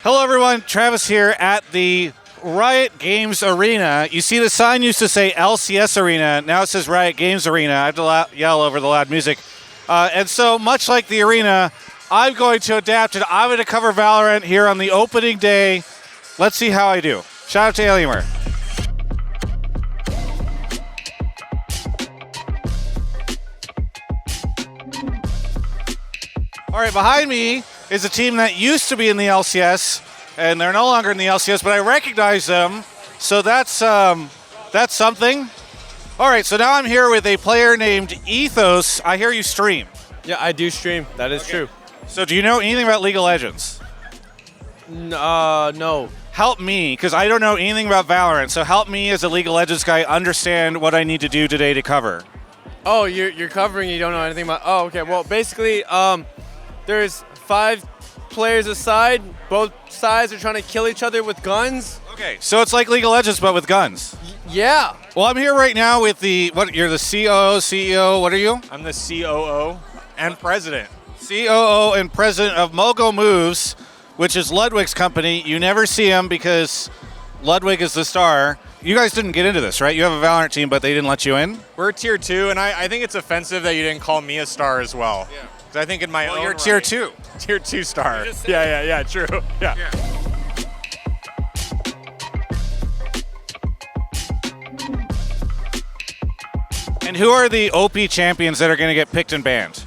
Hello, everyone. Travis here at the Riot Games Arena. You see the sign used to say LCS Arena. Now it says Riot Games Arena. I have to yell over the loud music. And so, much like the arena, I'm going to adapt it. I'm going to cover Valorant here on the opening day. Let's see how I do. Shout out to Alienware. All right, behind me is a team that used to be in the LCS, and they're no longer in the LCS, but I recognize them, so that's something. All right, so now I'm here with a player named Ethos. I hear you stream. Yeah, I do stream. That is true. So do you know anything about League of Legends? No. Help me, because I don't know anything about Valorant, so help me as a League of Legends guy understand what I need to do today to cover. Oh, you're covering, you don't know anything about... Oh, okay. Well, basically, there's 5 players aside. Both sides are trying to kill each other with guns. Okay, so it's like League of Legends, but with guns. Yeah. Well, I'm here right now with you're the COO, CEO, what are you? I'm the COO and president. COO and president of Mogo Moves, which is Ludwig's company. You never see him because Ludwig is the star. You guys didn't get into this, right? You have a Valorant team, but they didn't let you in? We're tier 2, and I think it's offensive that you didn't call me a star as well. Yeah. 'Cause I think in my own you're right, tier 2. Tier 2 star. You just said Yeah, true. Yeah. And who are the OP champions that are going to get picked and banned?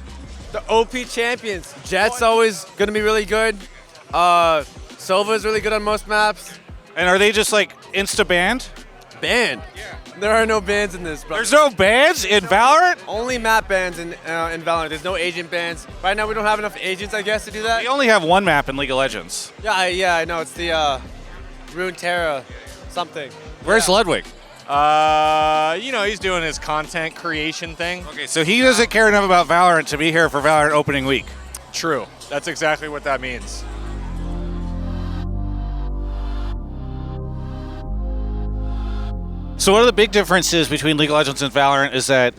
The OP champions. Jet's always going to be really good. Silva's really good on most maps. And are they just like insta-banned? Banned. Yeah. There are no bans in this, bro. There's no bans in Valorant? Only map bans in Valorant. There's no agent bans. Right now, we don't have enough agents, I guess, to do that. We only have one map in League of Legends. Yeah, I know. It's the Runeterra something. Where's Ludwig? He's doing his content creation thing. Okay, so he doesn't care enough about Valorant to be here for Valorant opening week. True. That's exactly what that means. So one of the big differences between League of Legends and Valorant is that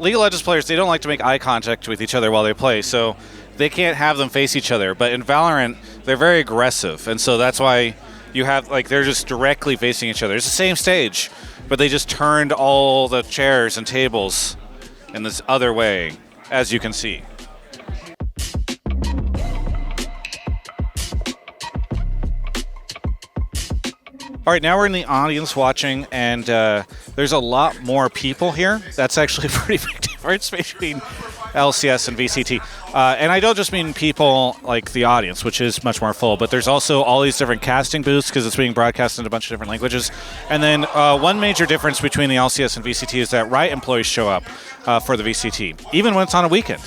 League of Legends players, they don't like to make eye contact with each other while they play, so they can't have them face each other. But in Valorant, they're very aggressive, and so that's why you have, they're just directly facing each other. It's the same stage, but they just turned all the chairs and tables in this other way, as you can see. All right, now we're in the audience watching, and there's a lot more people here. That's actually a pretty big difference between LCS and VCT. And I don't just mean people like the audience, which is much more full, but there's also all these different casting booths because it's being broadcast in a bunch of different languages. And then one major difference between the LCS and VCT is that Riot employees show up for the VCT, even when it's on a weekend.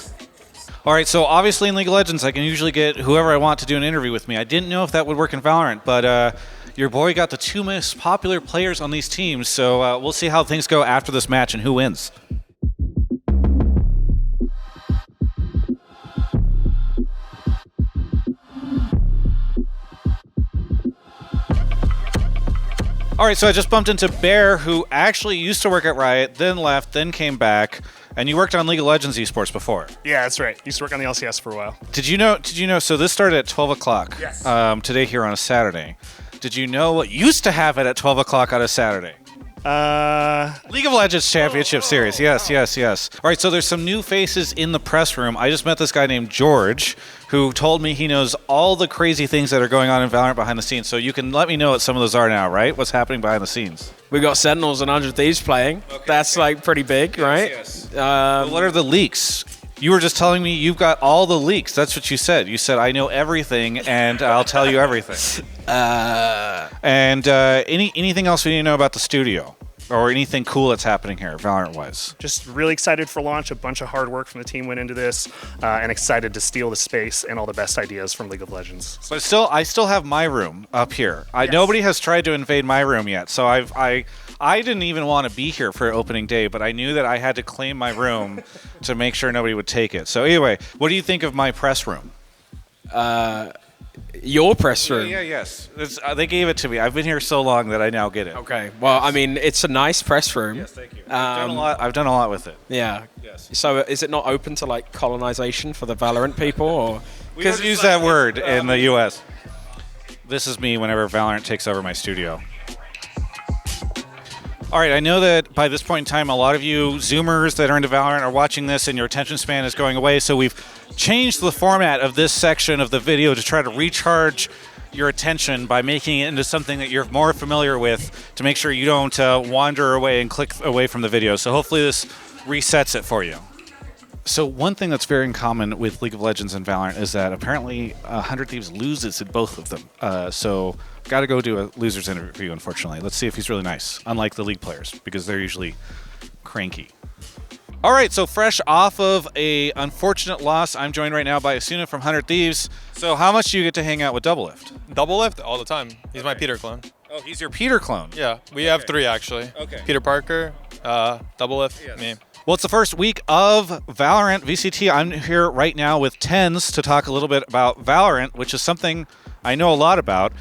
All right, so obviously in League of Legends, I can usually get whoever I want to do an interview with me. I didn't know if that would work in Valorant, but your boy got the 2 most popular players on these teams, so we'll see how things go after this match and who wins. All right, so I just bumped into Bear, who actually used to work at Riot, then left, then came back, and you worked on League of Legends esports before. Yeah, that's right. Used to work on the LCS for a while. Did you know, so this started at 12 o'clock Yes. Today here on a Saturday. Did you know what used to happen at 12 o'clock on a Saturday? League of Legends Championship Series. Yes. All right, so there's some new faces in the press room. I just met this guy named George, who told me he knows all the crazy things that are going on in Valorant behind the scenes. So you can let me know what some of those are now, right? What's happening behind the scenes? We got Sentinels and 100 Thieves playing. Okay, That's pretty big, right? Yes. What are the leaks? You were just telling me you've got all the leaks. That's what you said. You said, I know everything, and I'll tell you everything. Anything else we need to know about the studio? Or anything cool that's happening here, Valorant-wise? Just really excited for launch. A bunch of hard work from the team went into this, and excited to steal the space and all the best ideas from League of Legends. But I still have my room up here. Yes. Nobody has tried to invade my room yet, so I didn't even want to be here for opening day, but I knew that I had to claim my room to make sure nobody would take it. So anyway, what do you think of my press room? Your press room. Yes. They gave it to me. I've been here so long that I now get it. Okay. Well, I mean, it's a nice press room. Yes, thank you. I've done a lot with it. Yeah. Yes. So is it not open to colonization for the Valorant people, or? We don't use that word in the U.S. This is me whenever Valorant takes over my studio. All right, I know that by this point in time, a lot of you Zoomers that are into Valorant are watching this and your attention span is going away, so we've changed the format of this section of the video to try to recharge your attention by making it into something that you're more familiar with to make sure you don't wander away and click away from the video. So hopefully this resets it for you. So one thing that's very in common with League of Legends and Valorant is that apparently 100 Thieves loses in both of them. So got to go do a loser's interview, unfortunately. Let's see if he's really nice, unlike the League players, because they're usually cranky. All right, so fresh off of a unfortunate loss, I'm joined right now by Asuna from 100 Thieves. So how much do you get to hang out with Doublelift? Doublelift all the time. He's my Peter clone. Oh, he's your Peter clone. Yeah, we have 3 actually. Okay. Peter Parker, Doublelift, me. Well, it's the first week of Valorant VCT. I'm here right now with Tens to talk a little bit about Valorant, which is something I know a lot about.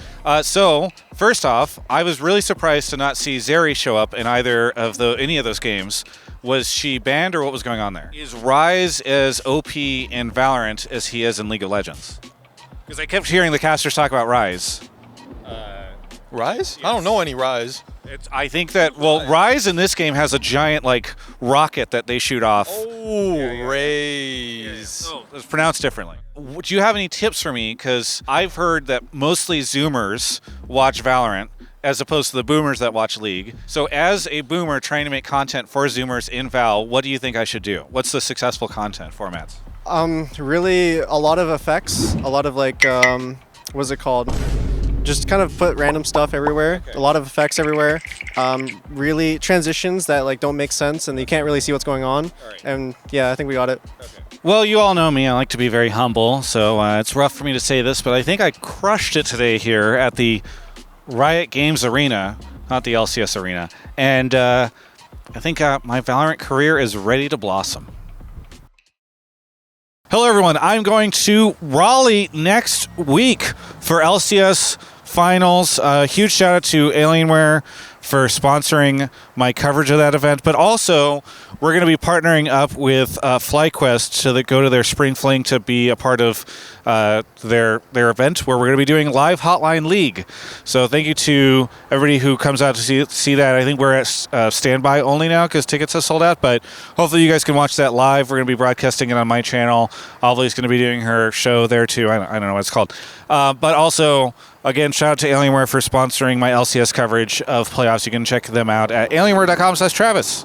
So, first off, I was really surprised to not see Zeri show up in either of any of those games. Was she banned or what was going on there? Is Ryze as OP in Valorant as he is in League of Legends? Because I kept hearing the casters talk about Ryze. Rise? I don't know any Rise. I think that, well, Ryze in this game has a giant, like, rocket that they shoot off. Oh, Raze. Oh, it's pronounced differently. Do you have any tips for me? Because I've heard that mostly Zoomers watch Valorant as opposed to the boomers that watch League. So as a boomer trying to make content for Zoomers in Val, what do you think I should do? What's the successful content formats? Really a lot of effects, a lot of like, what's it called? Just kind of put random stuff everywhere, a lot of effects everywhere, really transitions that like don't make sense and you can't really see what's going on. And yeah, I think we got it. Well, you all know me. I like to be very humble, so it's rough for me to say this, but I think I crushed it today here at the Riot Games Arena, not the LCS Arena, and I think my Valorant career is ready to blossom. Hello, everyone. I'm going to Raleigh next week for LCS Finals. Huge shout out to Alienware for sponsoring my coverage of that event, but also we're going to be partnering up with FlyQuest to go to their Spring Fling to be a part of their event where we're going to be doing live Hotline League. So thank you to everybody who comes out to see that. I think we're at standby only now because tickets have sold out, but hopefully you guys can watch that live. We're going to be broadcasting it on my channel. Ollie's going to be doing her show there too. I don't know what it's called. But also, again, shout out to Alienware for sponsoring my LCS coverage of playoffs. You can check them out at alienware.com/Travis.